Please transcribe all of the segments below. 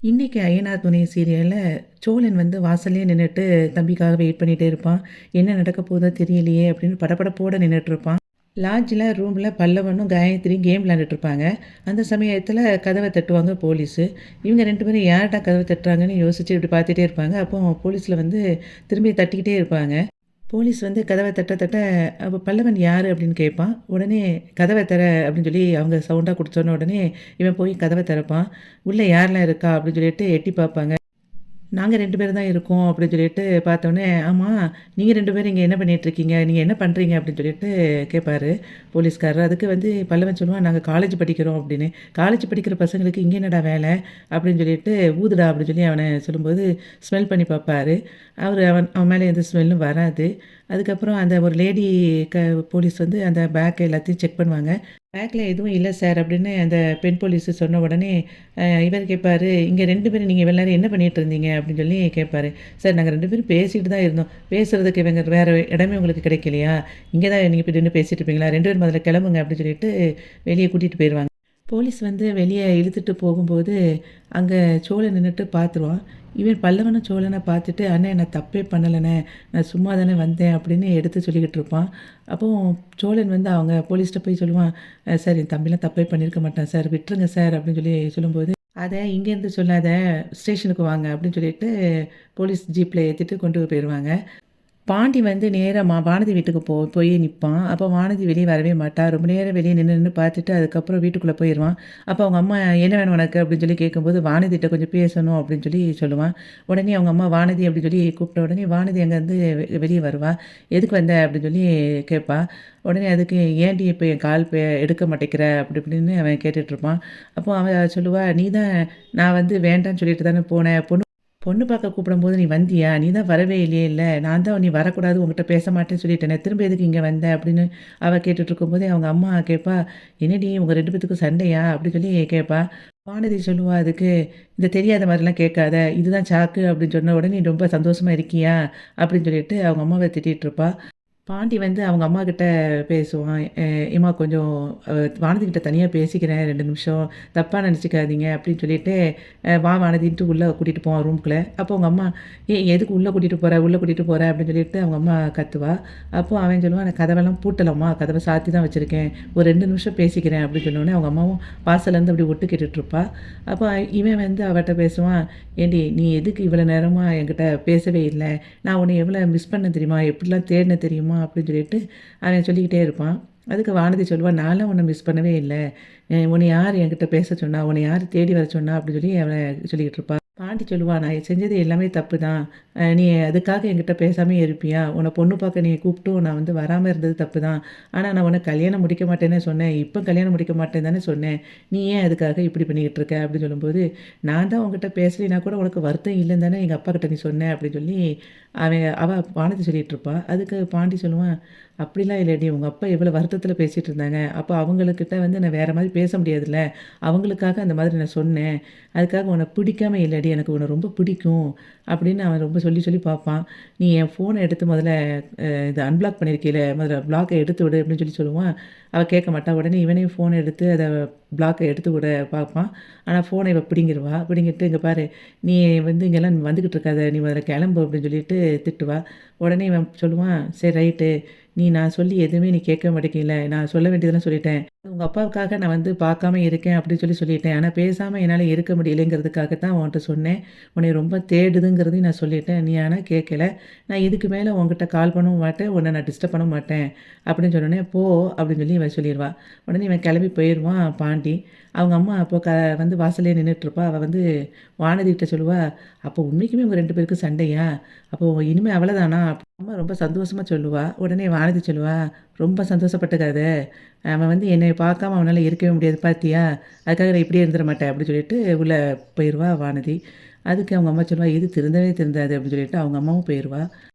இன்னைக்கு ஐயனார் துணை சீரியல்ல சோழன் வந்து வாசல்லயே நின்னுட்டு தம்பிக்காக வெயிட் பண்ணிட்டே இருப்பான். என்ன நடக்க போதோ தெரியலையே அப்படின்னு படபடப்போட நின்னுட்டு இருப்பான். லாட்ஜ்ல ரூம்ல பல்லவனும் காயத்ரியும் கேம் விளையாண்டுட்டு இருப்பாங்க. அந்த சமயத்துல கதவ தட்டுவாங்க போலீஸு. இவங்க 2 பேரும் யார்டா கதவ தட்டுறாங்கன்னு யோசிச்சு இப்படி பார்த்துட்டே இருப்பாங்க. அப்போ போலீஸ்ல வந்து திரும்பி தட்டிக்கிட்டே இருப்பாங்க. போலீஸ் வந்து கதவ தட்ட தட்ட அப்ப பல்லவன் யாரு? அப்படின்னு கேட்பான். உடனே கதவ திற அப்படின்னு சொல்லி அவங்க சவுண்டா சொன்ன உடனே இவன் போய் கதவ திறப்பான். உள்ள யாரெல்லாம் இருக்கா? அப்படின்னு சொல்லிட்டு எட்டி பார்ப்பாங்க. நாங்க 2 பேர் தான் இருக்கோம் அப்படின்னு சொல்லிட்டு பார்த்தோனே, ஆமா நீங்க 2 பேரும் இங்க என்ன பண்ணிட்டுருக்கீங்க? நீங்க என்ன பண்றீங்க? அப்படின்னு சொல்லிட்டு கேட்பாரு போலீஸ்காரர். அதுக்கு வந்து பல்லவன் சொல்லுவான், நாங்க காலேஜ் படிக்கிறோம் அப்படின்னு. காலேஜ் படிக்கிற பசங்களுக்கு இங்க என்னடா வேலை? அப்படின்னு சொல்லிட்டு ஊதுடா அப்படின்னு சொல்லி அவன சொல்லும்போது ஸ்மெல் பண்ணி பார்ப்பாரு. அவன் அவன் மேல எந்த ஸ்மெல்லும் வராது. அதுக்கப்புறம் அந்த ஒரு லேடி க போலீஸ் வந்து அந்த பேக் எல்லாத்தையும் செக் பண்ணுவாங்க. பேக்ல எதுவும் இல்ல சார் அப்படின்னு அந்த பெண் போலீஸ் சொன்ன உடனே, இவர் கேட்பாரு, "இங்க 2 பேரும் நீங்க இவ்வளோ நேரம் என்ன பண்ணிட்டு இருந்தீங்க?" அப்படின்னு சொல்லி கேட்பாரு. "சார் நாங்க 2 பேரும் பேசிட்டு தான் இருந்தோம். பேசுறதுக்கு இவங்க வேற இடமே உங்களுக்கு கிடைக்கலையா? இங்க தான் நீங்க இப்படி நின்னு பேசிட்டு இருப்பீங்களா? 2 பேரும் முதல்ல கிளம்புங்க" அப்படின்னு சொல்லிட்டு வெளிய கூட்டிட்டு போயிருவாங்க. போலீஸ் வந்து வெளிய இழுத்துட்டு போகும்போது, அங்க சோழன் நின்னுட்டு பார்த்துருவான். இவன் பல்லவனும் சோழன பார்த்துட்டு, "அண்ணே நான் தப்பே பண்ணலண்ணே. நான் சும்மா தானே வந்தேன்" அப்படின்னு எடுத்து சொல்லிக்கிட்டு இருப்பான். அப்போ சோழன் வந்து அவங்க போலீஸ்ட்ட போய் சொல்லுவான், சார் என் தம்பிலாம் தப்பே பண்ணியிருக்க மாட்டான் சார். விட்டுருங்க சார்" அப்படின்னு சொல்லி சொல்லும்போது, "அத இங்கேருந்து சொல்லாத, ஸ்டேஷனுக்கு வாங்க" அப்படின்னு சொல்லிட்டு போலீஸ் ஜீப்ல ஏத்திட்டு கொண்டு போயிருவாங்க. பாண்டி வந்து நேரா வானதி வீட்டுக்கு போய் நிப்பான். அப்போ வானதி வெளிய வரவே மாட்டா. ரொம்ப நேரம் வெளிய நின்னு நின்னு பார்த்துட்டு, அதுக்கப்புறம் வீட்டுக்குள்ள போயிருவான். அப்போ அவங்க அம்மா, "என்ன வேணும் உனக்கு?" அப்படின்னு சொல்லி கேட்கும்போது, "வானதிட்ட கொஞ்சம் பேசணும்" அப்படின்னு சொல்லி சொல்லுவான். உடனே அவங்க அம்மா வானதி அப்படின்னு சொல்லி கூப்பிட்ட உடனே, வானதி அங்கேருந்து வெளிய வருவா. "எதுக்கு வந்த?" அப்படின்னு சொல்லி கேட்பா. உடனே அதுக்கு, "ஏன்டி இப்ப என் கால் எடுக்க மாட்டேங்கிற?" அப்படி இப்படின்னு அவன் கேட்டுட்ருப்பான். அப்போ அவ சொல்லுவா, "நீ தான் நான் வந்து வேண்டான்னு சொல்லிட்டு தானே போனேன். பொண்ணு பார்க்க கூப்பிடும்போது நீ வந்தியா? நீ தான் வரவே இல்லையேல்ல. நான் தான் நீ வரக்கூடாது, உன்கிட்ட பேச மாட்டேன்னு சொல்லிட்டேனே. திரும்ப எதுக்கு இங்க வந்த?" அப்படின்னு அவ கேட்டுட்ருக்கும்போதே அவங்க அம்மா கேட்பா, "என்னடி உங்க 2 பேத்துக்கும் சண்டையா?" அப்படின்னு சொல்லி கேட்பா. வானதி சொல்லுவா அதுக்கு, "இந்த தெரியாத மாரிலாம் கேட்காத. இதுதான் சாக்கு" அப்படின்னு சொன்ன உடனே, "நீ ரொம்ப சந்தோஷமா இருக்கியா?" அப்படின்னு சொல்லிட்டு அவங்க அம்மாவ திட்டிட்டுருப்பா. பாண்டி வந்து அவங்க அம்மாகிட்ட பேசுவான். "எம்மா கொஞ்சம் வானதி கிட்ட தனியா பேசிக்கிறேன் 2 நிமிஷம். தப்பா நெனச்சுக்காதீங்க" அப்படின்னு சொல்லிட்டு, வா வானதின்ட்டு உள்ள கூட்டிட்டு போவான் ரூம்குள்ள. அப்போ அவங்க அம்மா, "ஏய் எதுக்கு உள்ள கூட்டிட்டு போற? உள்ள கூட்டிட்டு போற?" அப்படின்னு சொல்லிட்டு அவங்க அம்மா கத்துவா. அப்போ அவன் சொல்லுவான், "நான் கதவெல்லாம் பூட்டலம்மா. கதவ சாத்தி தான் வச்சிருக்கேன். ஒரு 2 நிமிஷம் பேசிக்கிறேன்" அப்படின்னு சொன்னோனே, அவங்க அம்மாவும் வாசல்லேருந்து அப்படி ஒட்டு கேட்டுட்ருப்பா. அப்போ இவன் வந்து அவட்ட பேசுவான், "ஏன்டி நீ எதுக்கு இவ்வளோ நேரமா என்கிட்ட பேசவே இல்ல? நான் உன்னை எவ்வளோ மிஸ் பண்ணேன் தெரியுமா? எப்படிலாம் தேடினேன் தெரியுமா?" அப்படின்னு சொல்லிட்டு அவன் சொல்லிக்கிட்டே இருப்பான். அதுக்கு வானதி சொல்லுவா, "நான்லாம் உன்ன மிஸ் பண்ணவே இல்ல. உன்ன யார் என்கிட்ட பேச சொன்னா? உன்ன யார் தேடி வர சொன்னா?" அப்படின்னு சொல்லி அவன் சொல்லிக்கிட்டு இருப்பா. பாண்டி சொல்லுவா, "நான் செஞ்சது எல்லாமே தப்பு தான். நீ அதுக்காக என்கிட்ட பேசாமயே இருப்பியா? உன்ன பொண்ணு பார்க்க நீ கூப்பிட்டும் நான் வந்து வராம இருந்தது தப்பு தான். ஆனா நான் உன்ன கல்யாணம் முடிக்க மாட்டேன்னே சொன்னேன். இப்போ கல்யாணம் முடிக்க மாட்டேன்னு தானே சொன்னேன். நீ ஏன் அதுக்காக இப்படி பண்ணிக்கிட்டு இருக்க?" அப்படின்னு சொல்லும்போது, "நான் தான் உன்கிட்ட பேசலைன்னா கூட உனக்கு வருத்தம் இல்லைன்னு தானே எங்க அப்பாகிட்ட நீ சொன்ன" அப்படின்னு சொல்லி அவ வானதி சொல்லிட்டு இருப்பா. அதுக்கு பாண்டி சொல்லுவான், "அப்படிலாம் இல்லடி. உங்க அப்பா எவ்வளோ வருத்தத்தில பேசிட்டு இருந்தாங்க. அப்போ அவங்களுக்கிட்ட வந்து நான் வேற மாரி பேச முடியாதுல்ல. அவங்களுக்காக அந்த மாதிரி நான் சொன்னேன். அதுக்காக உன்ன பிடிக்காம இல்லடி. எனக்கு உன்ன ரொம்ப பிடிக்கும்." அப்படின்னு அவன் ரொம்ப சொல்லி சொல்லி பார்ப்பான். "நீ என் ஃபோன எடுத்து முதல்ல இத அன்பிளாக் பண்ணியிருக்கீல, முதல்ல பிளாக்க எடுத்து விடு" அப்படின்னு சொல்லி சொல்லுவான். அவ கேட்க மாட்டா. உடனே இவனே ஃபோன எடுத்து அத பிளாக்க எடுத்து விட பார்ப்பான். ஆனா ஃபோன இவ பிடுங்கிருவா. பிடுங்கிட்டு, "இங்க பாரு, நீ வந்து இங்கலாம் வந்துகிட்டு இருக்காத. நீ முதல்ல கிளம்பு" அப்படின்னு சொல்லிட்டு திட்டுவா. உடனே இவன் சொல்லுவான், "சரி ரைட்டு. நான் சொல்லி எதுவுமே நீ கேட்க மாட்டேங்கில. நான் சொல்ல வேண்டியதெல்லாம் சொல்லிட்டேன். உங்க அப்பாவுக்காக நான் வந்து பார்க்காம இருக்கேன் அப்படின்னு சொல்லி சொல்லிட்டேன். ஆனா பேசாம என்னால இருக்க முடியலைங்கிறதுக்காக தான் உன்ட்ட சொன்னேன். உன்னைய ரொம்ப தேடுதுங்கிறதையும் நான் சொல்லிட்டேன். நீ ஆனா கேட்கல. நான் இதுக்கு மேல உன்கிட்ட கால் பண்ணவும் மாட்டேன். உன்ன நான் டிஸ்டர்ப் பண்ணவும் மாட்டேன்" அப்படின்னு சொன்னோனே, "போ" அப்படின்னு சொல்லி இவன் சொல்லிருவா. உடனே இவன் கிளம்பி போயிருவான் பாண்டி. அவங்க அம்மா அப்போ வந்து வாசல்லயே நின்னுட்டுருப்பா. அவ வந்து வானதி கிட்ட சொல்லுவா, "அப்போ உண்மைக்குமே உங்க 2 பேருக்கும் சண்டையா? அப்போ இனிமே அவ்வளதானா?" அம்மா ரொம்ப சந்தோஷமா சொல்லுவா. உடனே வானதி சொல்லுவா, "ரொம்ப சந்தோஷப்பட்டுக்காத. அவன் வந்து என்னைய பார்க்காம அவனால இருக்கவே முடியாது பார்த்தியா? அதுக்காக நான் இப்படியே இருந்துற மாட்டேன்" அப்படின்னு சொல்லிட்டு உள்ள போயிருவா வானதி. அதுக்கு அவங்க அம்மா சொல்லுவா, "இது திருந்தவே திருந்தாது" அப்படின்னு சொல்லிட்டு அவங்க அம்மாவும் போயிருவா.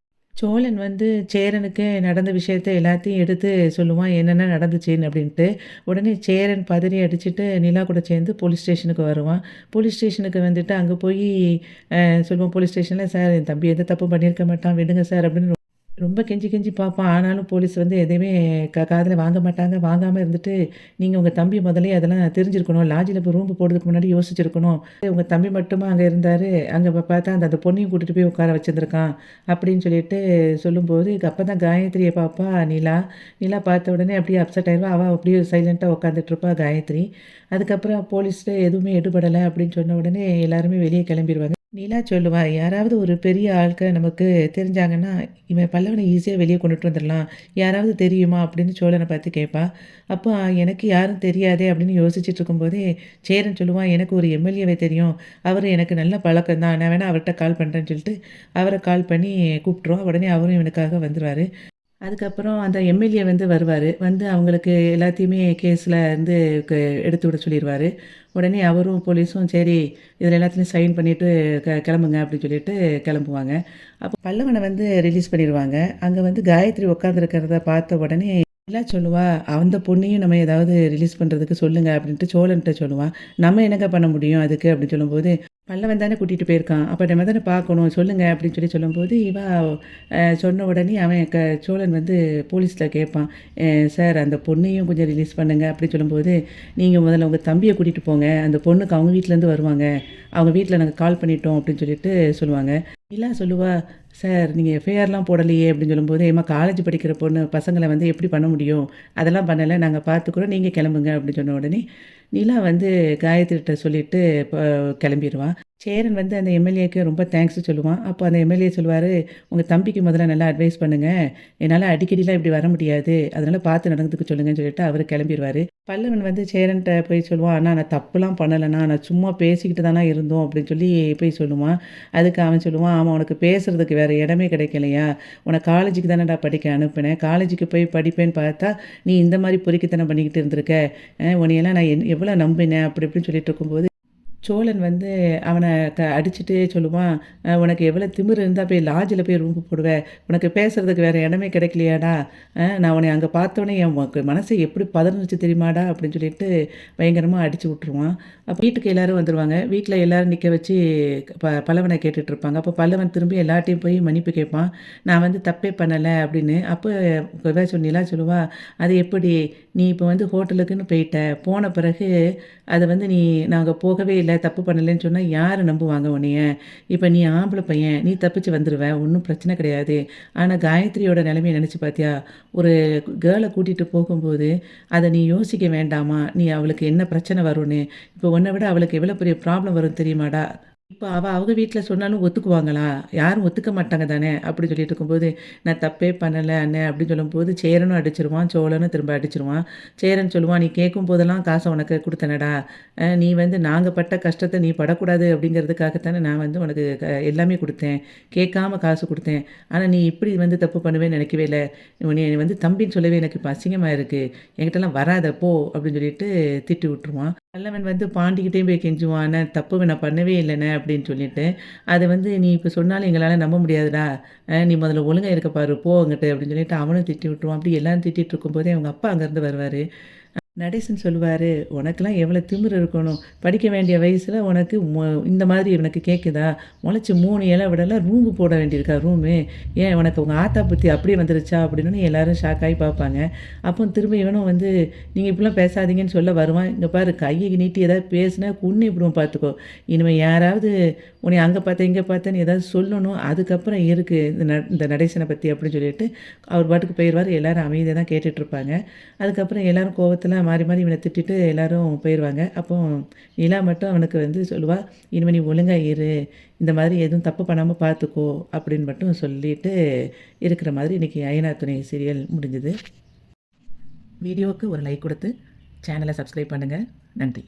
சோழன் வந்து சேரனுக்கு நடந்த விஷயத்த எல்லாத்தையும் எடுத்து சொல்லுவான், என்னென்ன நடந்துச்சுன்னு அப்படின்ட்டு. உடனே சேரன் பதறி அடிச்சுட்டு நிலா கூட சேர்ந்து போலீஸ் ஸ்டேஷனுக்கு வருவான். போலீஸ் ஸ்டேஷனுக்கு வந்துட்டு அங்க போயி சொல்லுவான் போலீஸ் ஸ்டேஷன்ல, "சார் என் தம்பி எந்த தப்பும் பண்ணியிருக்க மாட்டான். விடுங்க சார்" அப்படின்னு ரொம்ப கெஞ்சி கெஞ்சி பார்ப்பான். ஆனாலும் போலீஸ் வந்து எதையுமே காதுல வாங்க மாட்டாங்க. வாங்காம இருந்துட்டு, "நீங்க உங்க தம்பி முதல்லயே அதெல்லாம் தெரிஞ்சிருக்கணும். லாட்ஜ்ல போய் ரூம் போடுறதுக்கு முன்னாடி யோசிச்சிருக்கணும். உங்க தம்பி மட்டுமா அங்க இருந்தாரு. அங்க பார்த்தா அந்த அந்த பொண்ணையும் கூட்டிட்டு போய் உட்கார வச்சிருந்திருக்கான்." அப்படின்னு சொல்லிட்டு சொல்லும்போது, அப்பதான் காயத்ரிய பார்ப்பா நிலா. நிலா பார்த்த உடனே அப்படியே அப்செட் ஆயிருவா. அவ அப்படியே சைலன்ட்டா உட்காந்துட்டு இருப்பா காயத்ரி. அதுக்கப்புறம் போலீஸ்ல எதுவுமே எடுபடல அப்படின்னு சொன்ன உடனே எல்லாருமே வெளிய கிளம்பிருவாங்க. நிலா சொல்லுவா, "யாராவது ஒரு பெரிய ஆட்கள் நமக்கு தெரிஞ்சாங்கன்னா, இவன் பல்லவன ஈஸியா வெளிய கொண்டுட்டு வந்துரலாம். யாராவது தெரியுமா?" அப்படின்னு சோழன பார்த்து கேட்பா. அப்போ "எனக்கு யாரும் தெரியாதே" அப்படின்னு யோசிச்சுட்டு இருக்கும்போதே, சேரன் சொல்லுவான், "எனக்கு ஒரு எம்எல்ஏவை தெரியும். அவரு எனக்கு நல்ல பழக்கம் தான். நான் வேணா அவர்ட்ட கால் பண்றேன்னு" சொல்லிட்டு, அவர கால் பண்ணி கூப்பிட்டுருவான். உடனே அவரும் இவனுக்காக வந்துருவாரு. அதுக்கப்புறம் அந்த எம்எல்ஏ வந்து வருவாரு. வந்து அவங்களுக்கு எல்லாத்தையுமே கேஸ்ல இருந்து க எடுத்து விட சொல்லிருவாரு. உடனே அவரும் போலீஸும் சரி, இதில எல்லாத்துலயும் சைன் பண்ணிட்டு கிளம்புங்க அப்படின்னு சொல்லிட்டு கிளம்புவாங்க. அப்போ பல்லவன வந்து ரிலீஸ் பண்ணிருவாங்க. அங்க வந்து காயத்ரி உட்காந்துருக்கிறத பார்த்த உடனே நிலா சொல்லுவா, "அந்த பொண்ணையும் நம்ம ஏதாவது ரிலீஸ் பண்றதுக்கு சொல்லுங்க" அப்படின்ட்டு சோழன்ட்ட சொல்லுவா. "நம்ம என்னங்க பண்ண முடியும் அதுக்கு?" அப்படின்னு சொல்லும்போது, "பல்லவன் தானே கூட்டிட்டு போயிருக்கான். அப்ப நம்ம தானே பார்க்கணும். சொல்லுங்க" அப்படின்னு சொல்லி சொல்லும்போது, இவ சொன்ன உடனே அவன் சோழன் வந்து போலீஸ்ல கேட்பான். சார் அந்த பொண்ணையும் கொஞ்சம் ரிலீஸ் பண்ணுங்க" அப்படின்னு சொல்லும்போது, "நீங்க முதல்ல உங்க தம்பிய கூட்டிட்டு போங்க. அந்த பொண்ணுக்கு அவங்க வீட்லேருந்து வருவாங்க. அவங்க வீட்ல நாங்க கால் பண்ணிட்டோம்" அப்படின்னு சொல்லிட்டு சொல்லுவாங்க. நிலா சொல்லுவா, "சார் நீங்க எஃப்ஐஆர்லாம் போடலையே" அப்படின்னு சொல்லும்போது, "ஏம்மா காலேஜ் படிக்கிற பொண்ணு பசங்கள வந்து எப்படி பண்ண முடியும்? அதெல்லாம் பண்ணல. நாங்க பார்த்துக்குறோம். நீங்க கிளம்புங்க" அப்படின்னு சொன்ன உடனே, நிலா வந்து காயத்ரிட்ட சொல்லிட்டு கிளம்பிருவா. சேரன் வந்து அந்த எம்எல்ஏக்கு ரொம்ப தேங்க்ஸ் சொல்லுவான். அப்போ அந்த எம்எல்ஏ சொல்லுவாரு, "உங்க தம்பிக்கு முதல்ல நல்லா அட்வைஸ் பண்ணுங்க. என்னால அடிக்கடிலாம் இப்படி வர முடியாது. அதனால பார்த்து நடந்துக்க சொல்லுங்கன்னு" சொல்லிட்டு அவரு கிளம்பிருவாரு. பல்லவன் வந்து சேரன்ட்ட போய் சொல்லுவான், "அண்ணா நான் தப்புலாம் பண்ணலண்ணா. நான் சும்மா பேசிக்கிட்டு தாண்ணா இருந்தோம்" அப்படின்னு சொல்லி போய் சொல்லுவான். அதுக்கு அவன் சொல்லுவான், "ஆமா உனக்கு பேசுறதுக்கு வேற இடமே கிடைக்கலையா? உன்ன காலேஜுக்கு தானடா படிக்க அனுப்புனேன். காலேஜுக்கு போய் படிப்பேன்னு பார்த்தா, நீ இந்த மாரி பொறுக்கித்தனம் பண்ணிக்கிட்டு இருந்திருக்க. உன்னையெல்லாம் நான் எவ்வளோ நம்பினேன்" அப்படி இப்படின்னு சொல்லிட்டு இருக்கும்போது சோழன் வந்து அவன அடிச்சுட்டே சொல்லுவான், "உனக்கு எவ்வளோ திமிரு இருந்தா போய் லாட்ஜில போய் ரூம் போடுவ? உனக்கு பேசுறதுக்கு வேற இடமே கிடைக்கலையாடா? நான் உன்னைய அங்க பார்த்தோனே என் மனசு எப்படி பதறுனுச்சு தெரியுமாடா?" அப்படின்னு சொல்லிட்டு பயங்கரமா அடிச்சு விட்டுருவான். அப்ப வீட்டுக்கு எல்லாரும் வந்துருவாங்க. வீட்ல எல்லாரும் நிக்க வச்சு பல்லவன கேட்டுட்டு இருப்பாங்க. அப்போ பல்லவன் திரும்பி எல்லார்ட்டயும் போய் மன்னிப்பு கேட்பான். "நான் வந்து தப்பே பண்ணல" அப்படின்னு. அப்போ இவ நிலா சொல்லுவா, "அது எப்படி? நீ இப்போ வந்து ஹோட்டலுக்குன்னு போயிட்ட. போன பிறகு அத வந்து நாங்க போகவே இல்ல, தப்பு பண்ணலன்னு சொன்னா யாரு நம்புவாங்க உன்னைய? இப்ப நீ ஆம்பள பையன், நீ தப்பிச்சு வந்துருவ. ஒண்ணும் பிரச்சனை கிடையாது. ஆனா காயத்ரியோட நிலைமைய நெனச்சு பாத்தியா? ஒரு கேர்ள கூட்டிட்டு போகும்போது, அத நீ யோசிக்க வேண்டாமா? நீ அவளுக்கு என்ன பிரச்சனை வரும்னு? இப்போ உன்ன விட அவளுக்கு எவ்வளோ பெரிய ப்ராப்ளம் வரும் தெரியுமாடா? இப்ப அவங்க வீட்ல சொன்னாலும் ஒத்துக்குவாங்களா? யாரும் ஒத்துக்க மாட்டாங்க தானே! அப்டி சொல்லிட்டு இருக்கும்போது, "நான் தப்பே பண்ணல அண்ணே" அப்டின்னு சொல்லும்போது, சேரனும் அடிச்சுருவான், சோழனும் திரும்ப அடிச்சுருவான். சேரன் சொல்லுவான், "நீ கேட்கும்போதெல்லாம் காச உனக்கு குடுத்தேனடா. நீ வந்து நாங்க பட்ட கஷ்டத்த நீ படக்கூடாது அப்டிங்கிறதுக்காக தானே நான் வந்து உனக்கு எல்லாமே குடுத்தேன். கேட்காம காசு குடுத்தேன். ஆனா நீ இப்டி வந்து தப்பு பண்ணுவேன்னு நெனைக்கவே இல்ல. உன்னைய வந்து தம்பின்னு சொல்லவே எனக்கு இப்ப அசிங்கமா இருக்கு. என்கிட்டலாம் வராத போ" அப்டின்னு சொல்லிட்டு திட்டி விட்டுருவான். பல்லவன் வந்து பாண்டிகிட்டயும் போய் கெஞ்சுவான், "அண்ணே தப்பு நான் பண்ணவே இல்லண்ணே" அப்படின்னு சொல்லிட்டு. அது வந்து "நீ இப்ப சொன்னாலும் எங்களால நம்ப முடியாதுடா. நீ முதல்ல ஒழுங்கா இருக்க பாரு, போ அங்கிட்டு" அப்படின்னு சொல்லிட்டு அவனும் திட்டி விட்டுருவான். அப்படி எல்லாரும் திட்டிட்டு இருக்கும்போதே அவங்க அப்பா அங்கேருந்து வருவாரு. நடேசன் சொல்லுவாரு, "உனக்கெல்லாம் எவ்வளோ திமிரு இருக்கணும். படிக்க வேண்டிய வயசுல உனக்கு இந்த மாதிரி உனக்கு கேட்குதா? முளைச்சு 3 இல விடலாம் ரூம் போட வேண்டியிருக்கா ரூமு. ஏன் உனக்கு உங்க ஆத்தா புத்தி அப்படியே வந்துருச்சா?" அப்படின்னோனே எல்லாரும் ஷாக் ஆகி பார்ப்பாங்க. அப்போ திரும்ப இவனும் வந்து, "நீங்க இப்படிலாம் பேசாதீங்கன்னு" சொல்ல வருவான். "இங்க பாரு கைய நீட்டி ஏதாவது பேசினா கொன்னு விடுவேன் பார்த்துக்கோ. இனிமே யாராவது உன்னைய அங்க பார்த்தேன், இங்க பார்த்தேன்னு ஏதாவது சொல்லணும். அதுக்கப்புறம் இருக்கு இந்த நடேசன பத்தி" அப்படின்னு சொல்லிட்டு அவர் பாட்டுக்கு போயிருவாரு. எல்லாரும் அமைதியா தான் கேட்டுட்டு இருப்பாங்க. அதுக்கப்புறம் எல்லாரும் கோவத்துல மாறி மாறி இவன திட்டிட்டு எல்லாரும் போயிருவாங்க. அப்போ நிலா மட்டும் அவனுக்கு வந்து சொல்லுவா, "இனிமே நீ ஒழுங்கா இரு. இந்த மாதிரி எதுவும் தப்பு பண்ணாம பார்த்துக்கோ" அப்படின்னு மட்டும் சொல்லிட்டு இருக்கிற மாதிரி இன்னைக்கு அயனார் துணை சீரியல் முடிஞ்சது. வீடியோவுக்கு ஒரு லைக் கொடுத்து சேனலை சப்ஸ்கிரைப் பண்ணுங்க. நன்றி.